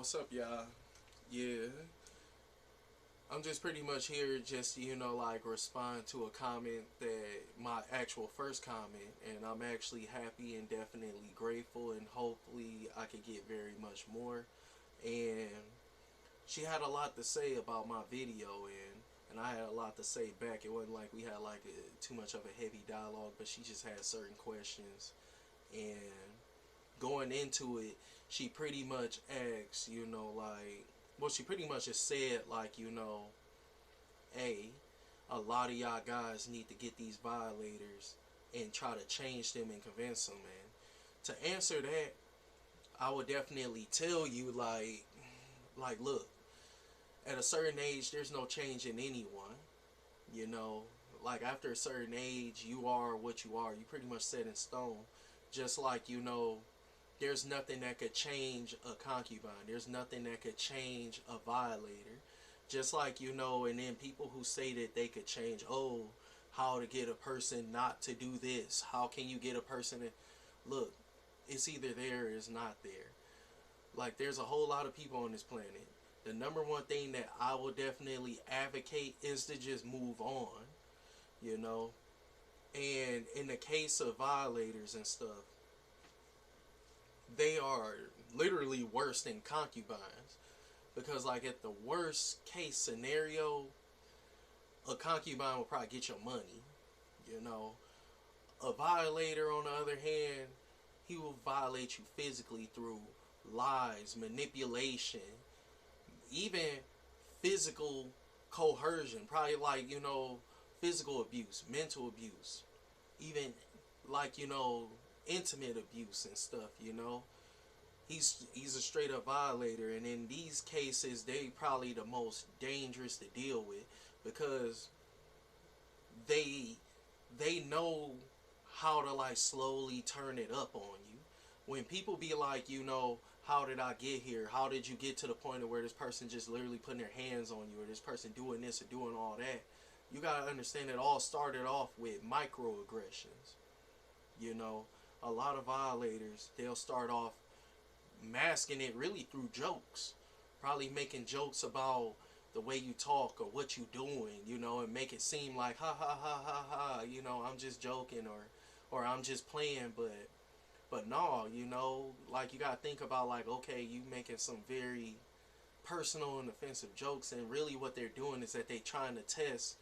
what's up, y'all? Yeah, I'm just pretty much here just to, like respond to a comment that my actual first comment, and I'm actually happy and definitely grateful, and hopefully I could get very much more. And she had a lot to say about my video, and I had a lot to say back. It wasn't like we had like too much of a heavy dialogue, but she just had certain questions, and going into it, she pretty much asked, like, well, she pretty much just said, like, hey, a lot of y'all guys need to get these violators and try to change them and convince them, man. To answer that, I would definitely tell you, look, at a certain age, there's no change in anyone, you know. Like, after a certain age, you are what you are. You pretty much set in stone. Just like, there's nothing that could change a concubine. There's nothing that could change a violator. Just like, and then people who say that they could change, oh, how to get a person not to do this. How can you get a person to look, it's either there or it's not there. Like, there's a whole lot of people on this planet. The number one thing that I will definitely advocate is to just move on, you know. And in the case of violators and stuff, they are literally worse than concubines, because like at the worst case scenario, a concubine will probably get your money, you know. A violator, on the other hand, he will violate you physically through lies, manipulation, even physical coercion, probably like, physical abuse, mental abuse, even like, intimate abuse and stuff, you know. He's a straight up violator, and in these cases they probably the most dangerous to deal with, because they they know how to like slowly turn it up on you. When people be like, how did I get here? How did you get to the point of where this person just literally putting their hands on you, or this person doing this or doing all that? You gotta understand it all started off with microaggressions. You know, a lot of violators, they'll start off masking it really through jokes. Probably making jokes about the way you talk or what you doing, and make it seem like ha ha ha ha ha, I'm just joking, or I'm just playing, but no, like you gotta think about like, okay, you making some very personal and offensive jokes, and really what they're doing is that they trying to test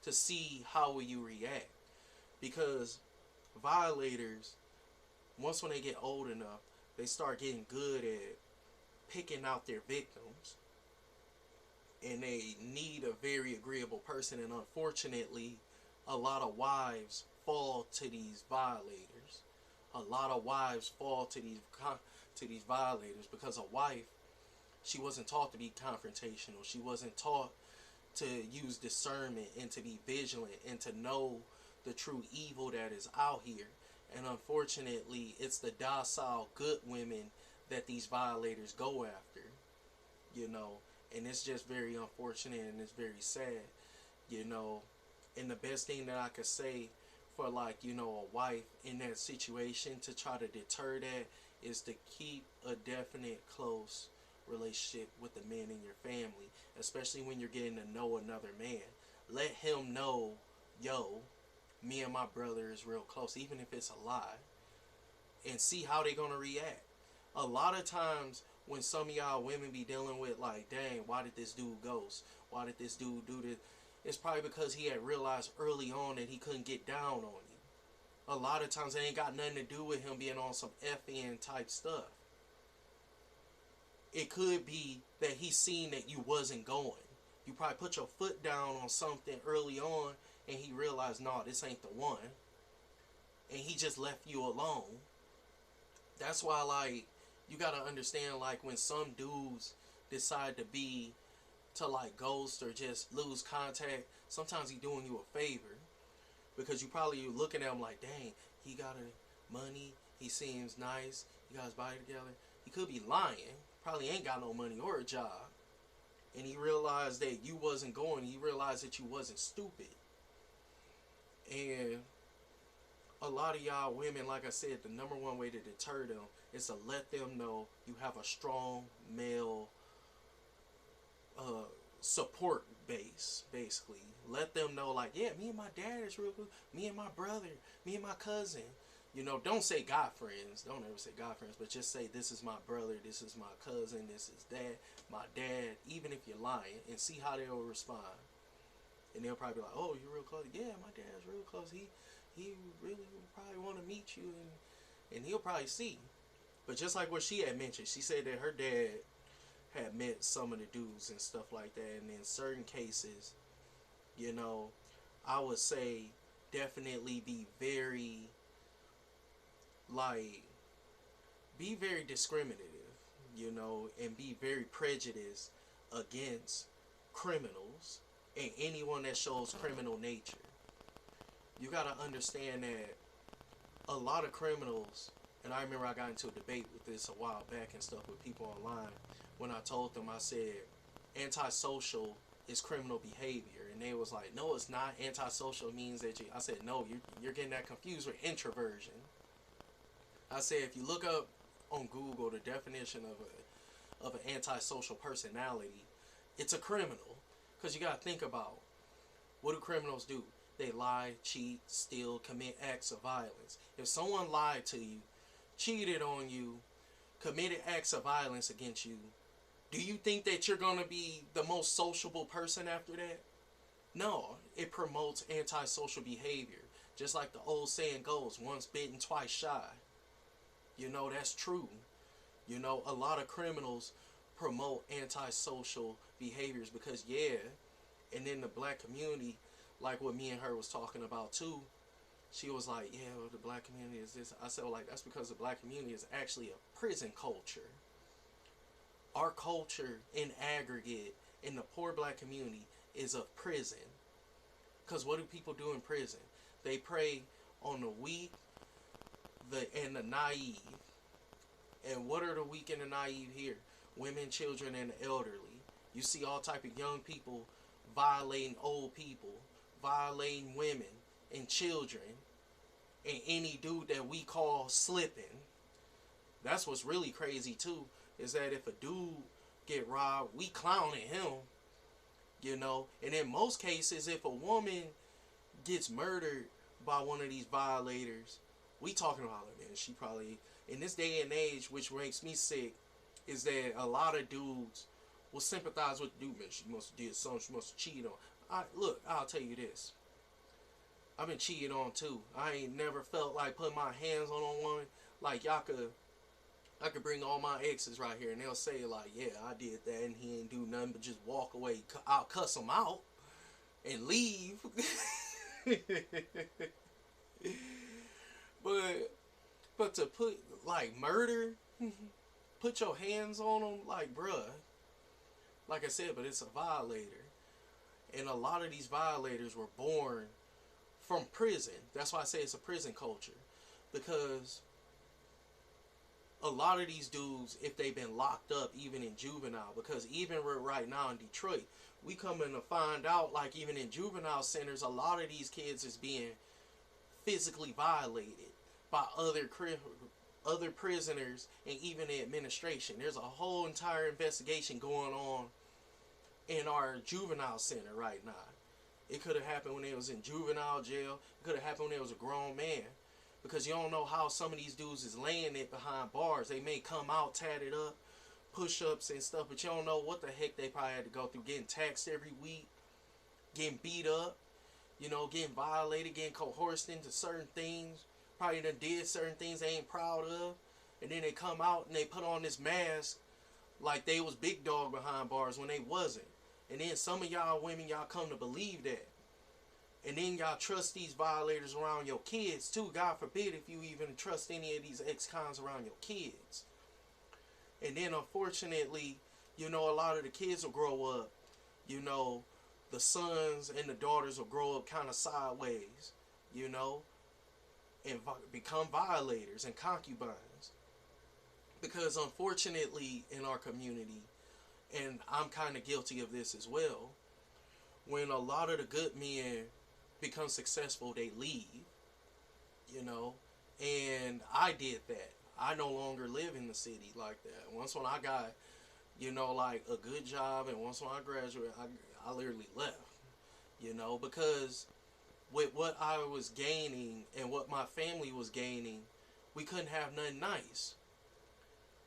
to see how will you react. Because violators, once when they get old enough, they start getting good at picking out their victims, and they need a very agreeable person, and unfortunately a lot of wives fall to these violators. A lot of wives fall to these violators, because a wife, she wasn't taught to be confrontational. She wasn't taught to use discernment and to be vigilant and to know the true evil that is out here. And unfortunately, it's the docile, good women that these violators go after, you know. And it's just very unfortunate, and it's very sad, you know. And the best thing that I could say for, like, a wife in that situation to try to deter that is to keep a definite close relationship with the men in your family, especially when you're getting to know another man. Let him know, yo, me and my brother is real close, even if it's a lie, and see how they gonna react. A lot of times when some of y'all women be dealing with like, dang, why did this dude ghost? Why did this dude do this? It's probably because he had realized early on that he couldn't get down on you. A lot of times it ain't got nothing to do with him being on some FN type stuff. It could be that he seen that you wasn't going. You probably put your foot down on something early on, and he realized, no, this ain't the one. And he just left you alone. That's why, like, you gotta understand, like, when some dudes decide to like ghost or just lose contact, sometimes he doing you a favor, because you probably looking at him like, dang, he got money, he seems nice, he got his body together. He could be lying, probably ain't got no money or a job, and he realized that you wasn't going. He realized that you wasn't stupid. And a lot of y'all women, like I said, the number one way to deter them is to let them know you have a strong male uh, support base, basically. Let them know, like, yeah, me and my dad is real good. Me and my brother, me and my cousin. You know, don't say God friends. Don't ever say God friends, but just say, this is my brother, this is my cousin, this is dad, my dad, even if you're lying, and see how they'll respond. And they'll probably be like, oh, you're real close. Yeah, my dad's real close. He really would probably want to meet you, and he'll probably see. But just like what she had mentioned, she said that her dad had met some of the dudes and stuff like that. And in certain cases, you know, I would say definitely like, be very discriminative, you know, and be very prejudiced against criminals and anyone that shows criminal nature. You gotta understand that a lot of criminals, and I remember I got into a debate with this a while back and stuff with people online, when I told them, I said, antisocial is criminal behavior. And they was like, no, it's not. Antisocial means that I said, no, you're getting that confused with introversion. I said, if you look up on Google the definition of an antisocial personality, it's a criminal. Because you got to think about, what do criminals do? They lie, cheat, steal, commit acts of violence. If someone lied to you, cheated on you, committed acts of violence against you, do you think that you're going to be the most sociable person after that? No, it promotes antisocial behavior. Just like the old saying goes, once bitten, twice shy. You know, that's true. You know, a lot of criminals promote antisocial behaviors because, yeah, and in the black community, like what me and her was talking about too, she was like, yeah, well, the black community is this. I said, well, like, that's because the black community is actually a prison culture. Our culture in aggregate in the poor black community is a prison. Because what do people do in prison? They prey on the weak and the naive. And what are the weak and the naive here? Women, children, and the elderly. You see all type of young people violating old people, violating women and children, and any dude that we call slipping. That's what's really crazy too, is that if a dude get robbed, we clowning him, you know. And in most cases, if a woman gets murdered by one of these violators, we talking about it, man. She probably, in this day and age, which makes me sick, is that a lot of dudes will sympathize with the dude. Man, she must have did something. She must have cheated on. Look, I'll tell you this. I've been cheated on too. I ain't never felt like putting my hands on one. Like, I could bring all my exes right here and they'll say like, yeah, I did that, and he ain't do nothing but just walk away. I'll cuss them out and leave. but to put like murder, put your hands on them, like, bruh. Like I said, but it's a violator, and a lot of these violators were born from prison. That's why I say it's a prison culture, because a lot of these dudes, if they've been locked up, even in juvenile, because even right now in Detroit, we coming to find out, like, even in juvenile centers, a lot of these kids is being physically violated by other prisoners and even the administration. There's a whole entire investigation going on in our juvenile center right now. It could have happened when they was in juvenile jail. It could have happened when they was a grown man. Because you don't know how some of these dudes is laying it behind bars. They may come out tatted up, push-ups and stuff, but you don't know what the heck they probably had to go through. Getting taxed every week, getting beat up, you know, getting violated, getting coerced into certain things. Probably done did certain things they ain't proud of. And then they come out and they put on this mask like they was big dog behind bars when they wasn't. And then some of y'all women, y'all come to believe that. And then y'all trust these violators around your kids too. God forbid if you even trust any of these ex-cons around your kids. And then unfortunately, you know, a lot of the kids will grow up, you know, the sons and the daughters will grow up kind of sideways, you know, and become violators and concubines. Because unfortunately in our community, and I'm kind of guilty of this as well, when a lot of the good men become successful, they leave, you know. And I did that. I no longer live in the city like that. Once when I got, like a good job, and once when I graduated, I literally left, because with what I was gaining and what my family was gaining, we couldn't have nothing nice.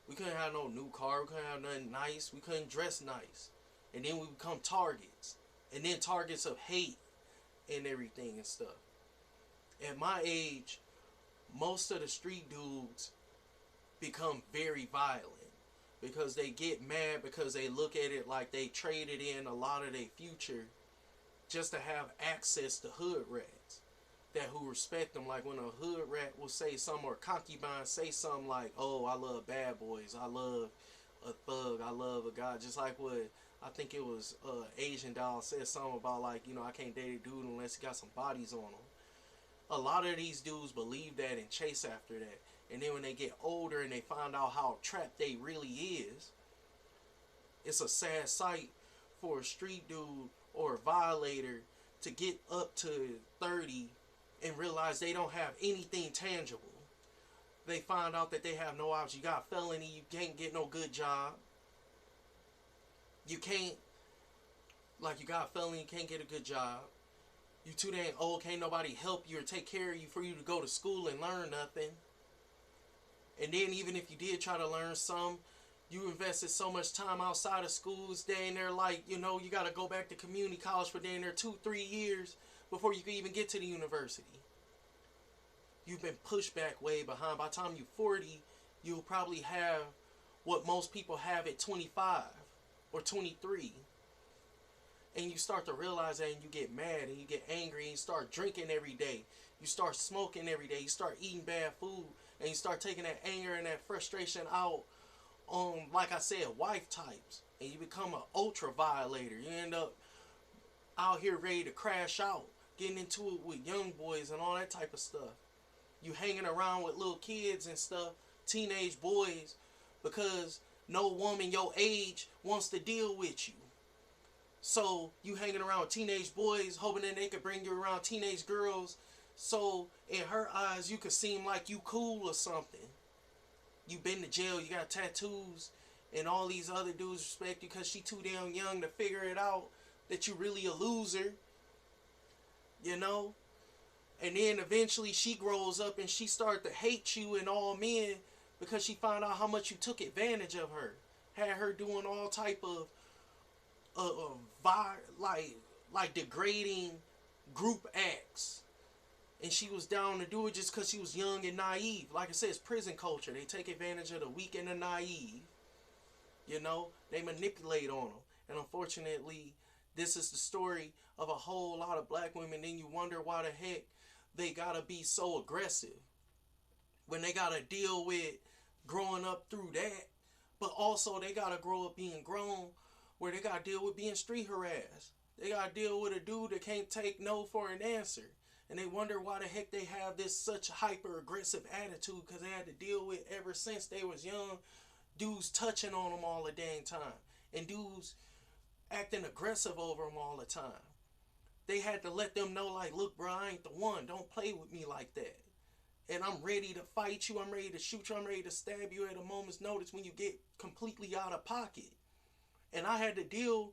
We couldn't have no new car. We couldn't have nothing nice. We couldn't dress nice. And then we become targets. And then targets of hate and everything and stuff. At my age, most of the street dudes become very violent because they get mad because they look at it like they traded in a lot of their future just to have access to hood rats that who respect them. Like when a hood rat will say something, or concubine say something like, oh, I love bad boys, I love a thug, I love a guy, just like what I think it was Asian doll said something about, like, I can't date a dude unless he got some bodies on him. A lot of these dudes believe that and chase after that. And then when they get older and they find out how trapped they really is, it's a sad sight for a street dude or a violator to get up to 30 and realize they don't have anything tangible. They find out that they have no options. You got a felony, you can't get no good job. You can't, like, you got a felony, you can't get a good job. You too dang old, can't nobody help you or take care of you for you to go to school and learn nothing. And then even if you did try to learn some, you invested so much time outside of schools, dang there, like, you got to go back to community college for dang there 2-3 years before you can even get to the university. You've been pushed back way behind. By the time you're 40, you'll probably have what most people have at 25 or 23. And you start to realize that, and you get mad and you get angry and you start drinking every day. You start smoking every day. You start eating bad food, and you start taking that anger and that frustration out on, like I said, wife types. And you become an ultra violator. You end up out here ready to crash out, getting into it with young boys and all that type of stuff. You hanging around with little kids and stuff, teenage boys, because no woman your age wants to deal with you. So you hanging around with teenage boys, hoping that they could bring you around teenage girls, so in her eyes you could seem like you cool or something. You been to jail, you got tattoos, and all these other dudes respect you because she too damn young to figure it out that you really a loser. And then eventually she grows up and she start to hate you and all men because she found out how much you took advantage of her. Had her doing all type of like degrading group acts, and she was down to do it just because she was young and naive. Like I said, it's prison culture. They take advantage of the weak and the naive. They manipulate on them, and unfortunately, this is the story of a whole lot of black women. Then you wonder why the heck they gotta be so aggressive when they gotta deal with growing up through that, but also they gotta grow up being grown, where they gotta deal with being street harassed. They gotta deal with a dude that can't take no for an answer. And they wonder why the heck they have this such hyper aggressive attitude, because they had to deal with ever since they was young, dudes touching on them all the dang time. And dudes acting aggressive over them all the time. They had to let them know, like, look, bro, I ain't the one. Don't play with me like that. And I'm ready to fight you. I'm ready to shoot you. I'm ready to stab you at a moment's notice when you get completely out of pocket. And I had to deal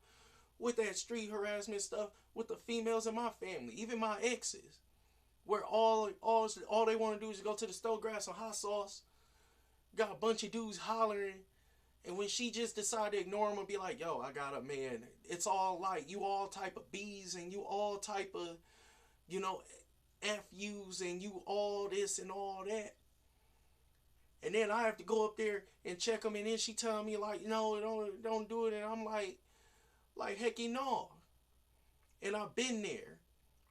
with that street harassment stuff with the females in my family, even my exes, where all they want to do is go to the store, grab some hot sauce, got a bunch of dudes hollering, and when she just decided to ignore them and be like, yo, I got a man, it's all like, you all type of B's and you all type of, FUs and you all this and all that. And then I have to go up there and check them, and then she telling me like, no, don't do it. And I'm like hecky no. And I've been there,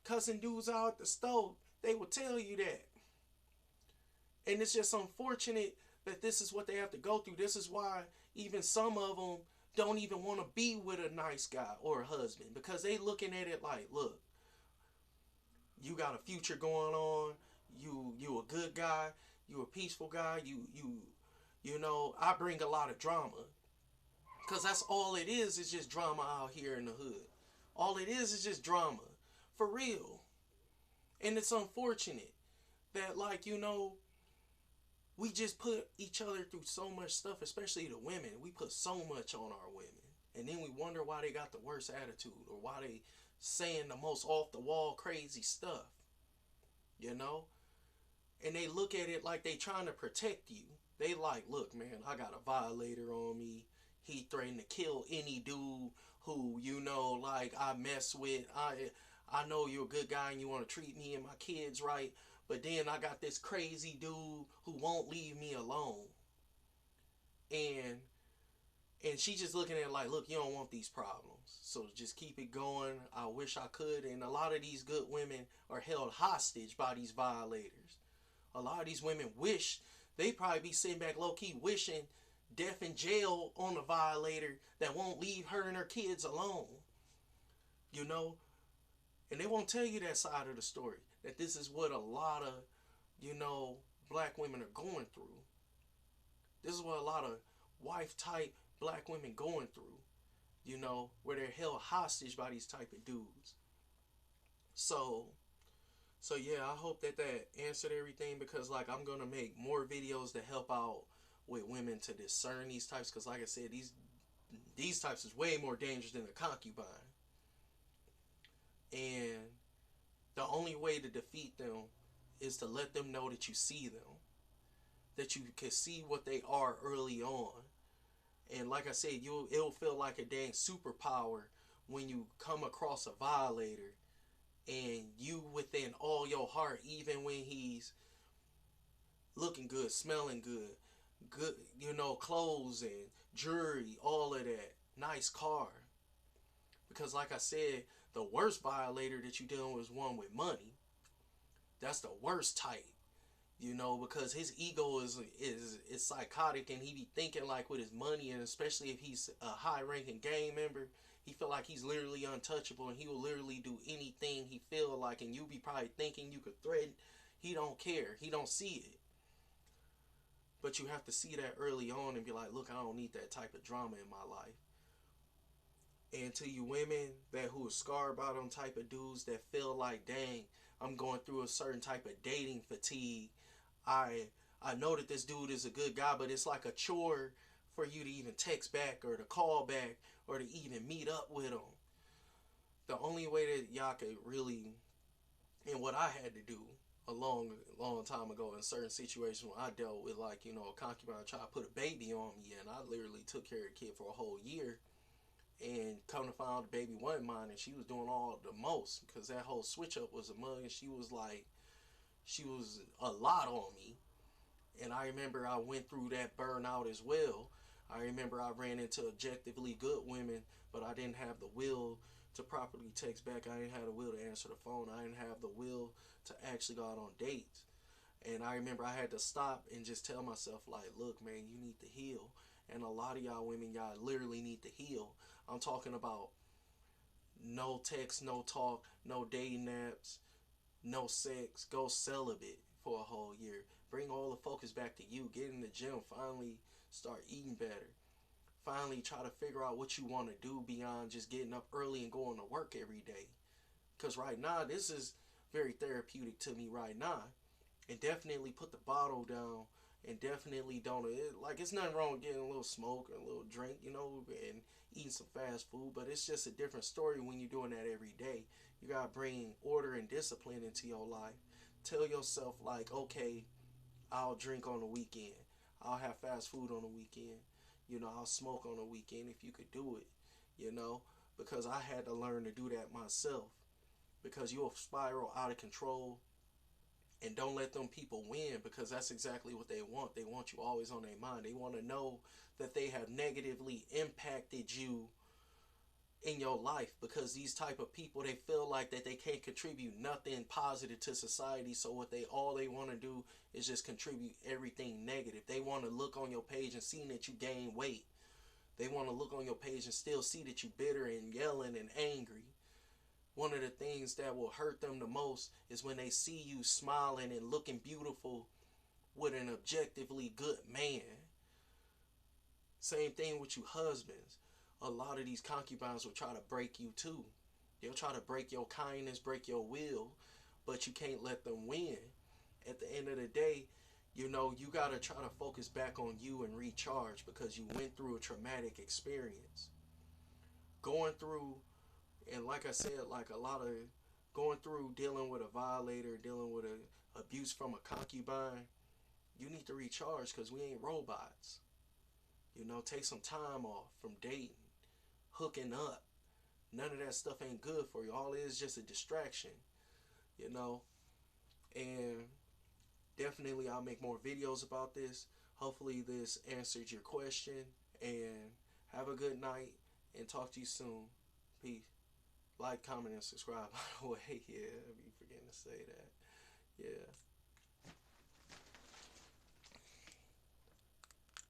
cussing dudes out at the stove. They will tell you that. And it's just unfortunate that this is what they have to go through. This is why even some of them don't even want to be with a nice guy or a husband, because they looking at it like, look, you got a future going on. You a good guy. You a peaceful guy. I bring a lot of drama. Because that's all it is just drama out here in the hood. All it is just drama. For real. And it's unfortunate that, like, We just put each other through so much stuff, especially the women. We put so much on our women. And then we wonder why they got the worst attitude or why they saying the most off the wall crazy stuff. You know? And they look at it like they trying to protect you. They like, look, man, I got a violator on me. He threatened to kill any dude who, you know, like I mess with. I know you're a good guy and you want to treat me and my kids right, but then I got this crazy dude who won't leave me alone. And she just looking at it like, look, you don't want these problems, so just keep it going. I wish I could. And a lot of these good women are held hostage by these violators. A lot of these women wish they probably be sitting back low key wishing death in jail on a violator that won't leave her and her kids alone. You know, and they won't tell you that side of the story, that this is what a lot of, you know, black women are going through. This is what a lot of wife type black women going through, you know, where they're held hostage by these type of dudes. So yeah, I hope that answered everything, because like I'm gonna make more videos to help out with women to discern these types, because like I said, these types is way more dangerous than a concubine. And the only way to defeat them is to let them know that you see them, that you can see what they are early on. And like I said, it'll feel like a dang superpower when you come across a violator and you within all your heart, even when he's looking good, smelling good, you know, clothes and jewelry, all of that, nice car. Because like I said, the worst violator that you dealing with is one with money. That's the worst type. You know, because his ego is psychotic, and he be thinking like with his money, and especially if he's a high ranking gang member, he feel like he's literally untouchable, and he will literally do anything he feel like, and you be probably thinking you could threaten. He don't care. He don't see it. But you have to see that early on and be like, look, I don't need that type of drama in my life. And to you women that who are scarred by them type of dudes that feel like, dang, I'm going through a certain type of dating fatigue. I know that this dude is a good guy, but it's like a chore for you to even text back or to call back or to even meet up with him. The only way that y'all could really, and what I had to do a long time ago in certain situations when I dealt with, like, you know, a concubine try to put a baby on me, and I literally took care of the kid for a whole year, and come to find out the baby wasn't mine, and she was doing all the most, because that whole switch up was a mug, and she was a lot on me. And I remember I went through that burnout as well. I remember I ran into objectively good women, but I didn't have the will to properly text back. I didn't have the will to answer the phone. I didn't have the will to actually go out on dates. And I remember I had to stop and just tell myself, like, look, man, you need to heal. And a lot of y'all women, y'all literally need to heal. I'm talking about no text, no talk, no dating apps, no sex. Go celibate for a whole year. Bring all the focus back to you. Get in the gym. Finally start eating better. Finally try to figure out what you want to do beyond just getting up early and going to work every day. Because right now, this is very therapeutic to me right now. And definitely put the bottle down. And definitely don't, like, it's nothing wrong with getting a little smoke or a little drink, you know, and eating some fast food. But it's just a different story when you're doing that every day. You got to bring order and discipline into your life. Tell yourself, like, okay, I'll drink on the weekend. I'll have fast food on the weekend. You know, I'll smoke on the weekend if you could do it, you know, because I had to learn to do that myself. Because you'll spiral out of control, and don't let them people win, because that's exactly what they want. They want you always on their mind. They want to know that they have negatively impacted you in your life, because these type of people, they feel like that they can't contribute nothing positive to society, so what all they want to do is just contribute everything negative. They want to look on your page and see that you gain weight. They want to look on your page and still see that you bitter and yelling and angry. One of the things that will hurt them the most is when they see you smiling and looking beautiful with an objectively good man. Same thing with you husbands. A lot of these concubines will try to break you too. They'll try to break your kindness, break your will, but you can't let them win. At the end of the day, You know, you got to try to focus back on you and recharge because you went through a traumatic experience. Going through, and like I said, like a lot of going through dealing with a violator, dealing with a abuse from a concubine, you need to recharge because we ain't robots. You know, take some time off from dating, hooking up. None of that stuff ain't good for you. All it is just a distraction, you know. And definitely I'll make more videos about this. Hopefully this answered your question. And have a good night and talk to you soon. Peace. Like, comment, and subscribe. By the way, yeah, I be forgetting to say that. Yeah.